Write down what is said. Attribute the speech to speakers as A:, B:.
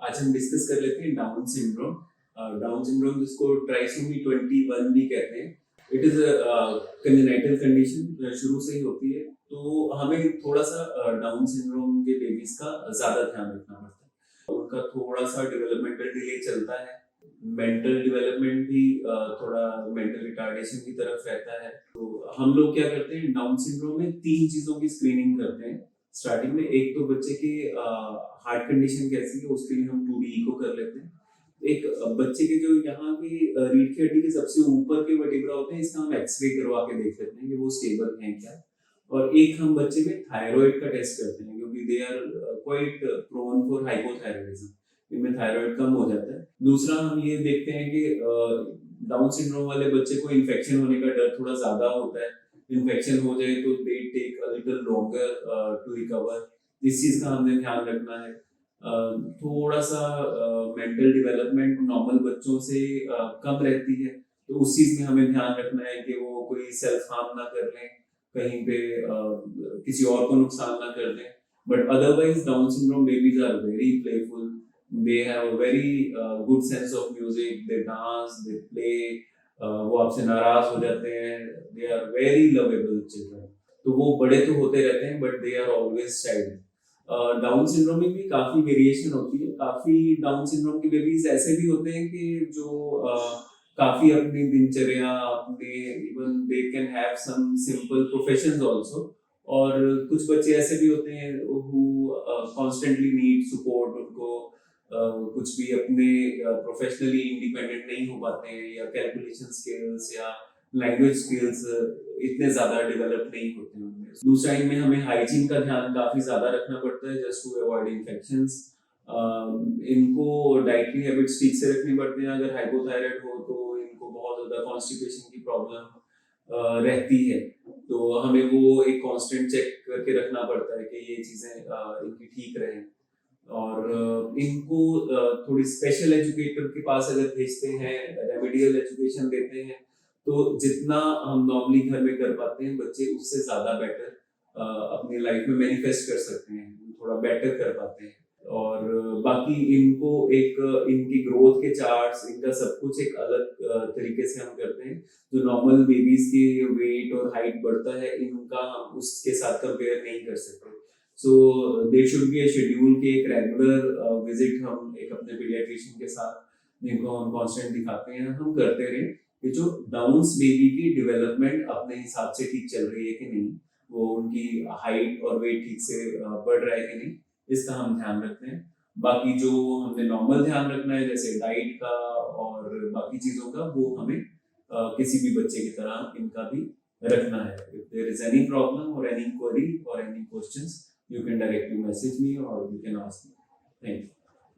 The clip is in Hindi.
A: आज हम डिस्कस कर लेते हैं डाउन सिंड्रोम। डाउन सिंड्रोम जिसको ट्राइसोमी 21 भी कहते हैं। इट इज कंजेनिटल कंडीशन, शुरू से ही होती है। तो हमें थोड़ा सा डाउन सिंड्रोम के बेबीज का ज्यादा ध्यान रखना पड़ता है। उनका थोड़ा सा डेवलपमेंटल डिले चलता है। मेंटल डेवलपमेंट भी थोड़ा मेंटल रिटार्डेशन की तरफ रहता है। तो हम लोग क्या करते हैं, डाउन सिंड्रोम में 3 चीजों की स्क्रीनिंग करते हैं स्टार्टिंग में। एक तो बच्चे के हार्ट कंडीशन कैसी है, उसके लिए हम 2D इको कर लेते हैं। एक बच्चे के जो यहाँ की रीढ़ की हड्डी के सबसे ऊपर के वर्टिब्रा होते हैं, इसका हम एक्सरे करवा के देख लेते हैं कि वो स्टेबल हैं क्या। और एक हम बच्चे में थायराइड का टेस्ट करते हैं, क्योंकि they are quite prone for hypothyroidism, इनमें थायराइड कम हो जाता है। दूसरा हम ये देखते हैं कि डाउन सिंड्रोम वाले बच्चे को इन्फेक्शन होने का डर थोड़ा ज्यादा होता है। इन्फेक्शन हो जाए तो they take a little longer to recover. इस चीज का हमें ध्यान रखना है। थोड़ा सा मेंटल डेवलपमेंट नॉर्मल बच्चों से कम रहती है, तो उस चीज में हमें ध्यान रखना है कि वो कोई सेल्फ हार्म ना कर लें, कहीं पे किसी और को नुकसान ना कर दें। But otherwise Down syndrome babies are very playful, they have a very good sense of music, they dance, they play, वो आपसे नाराज हो जाते हैं, they are very lovable children। तो वो बड़े तो होते रहते हैं but they are always child। Down syndrome में भी काफी वेरिएशन होती है। काफी डाउन सिंड्रोम के बेबीज ऐसे भी होते हैं कि जो काफी अपनी दिनचर्या, अपने even they can have some simple professions also. और कुछ बच्चे ऐसे भी होते हैं हु कॉन्स्टेंटली नीड सपोर्ट। उनको कुछ भी अपने प्रोफेशनली इंडिपेंडेंट नहीं हो पाते हैं, या कैलकुलेशन स्किल्स या लैंग्वेज स्किल्स इतने ज्यादा डेवलप नहीं होते हैं उनमें। दूसरा, इनमें हमें हाइजीन का ध्यान काफी ज्यादा रखना पड़ता है जस्ट टू अवॉइड इन्फेक्शंस। इनको डाइटरी हैबिट्स ठीक से रखनी पड़ती हैं। अगर हाइपोथायराइड हो तो इनको बहुत ज्यादा कॉन्स्टिपेशन की प्रॉब्लम रहती है, तो हमें वो एक कांस्टेंट चेक करके रखना पड़ता है कि ये चीजें इनकी ठीक रहें। और इनको थोड़ी स्पेशल एजुकेटर के पास अगर भेजते हैं, रेमेडियल एजुकेशन देते हैं, तो जितना हम नॉर्मली घर में कर पाते हैं बच्चे उससे ज्यादा बेटर अपनी लाइफ में मैनिफेस्ट कर सकते हैं, थोड़ा बेटर कर पाते हैं। और बाकी इनको एक इनकी ग्रोथ के चार्ट्स, इनका सब कुछ एक अलग तरीके से हम करते हैं। जो नॉर्मल बेबीज की वेट और हाइट बढ़ता है, इनका हम उसके साथ कंपेयर नहीं कर सकते। So there should be a schedule कि एक रेगुलर विजिट हम एक अपने पीडियाट्रिशियन के साथ, जिनको हम कांस्टेंट दिखाते हैं, हम करते रहे कि जो डाउन्स बेबी की डेवलपमेंट अपने हिसाब से ठीक चल रही है कि नहीं, वो उनकी हाइट और वेट ठीक से बढ़ रहा है कि नहीं, इसका हम ध्यान रखते हैं। बाकी जो हमने नॉर्मल ध्यान रखना है जैसे डाइट का और बाकी चीजों का, वो हमें किसी भी बच्चे की तरह इनका भी रखना है। If there is any problem or any query or any questions, you can directly message me or you can ask me. Thank you.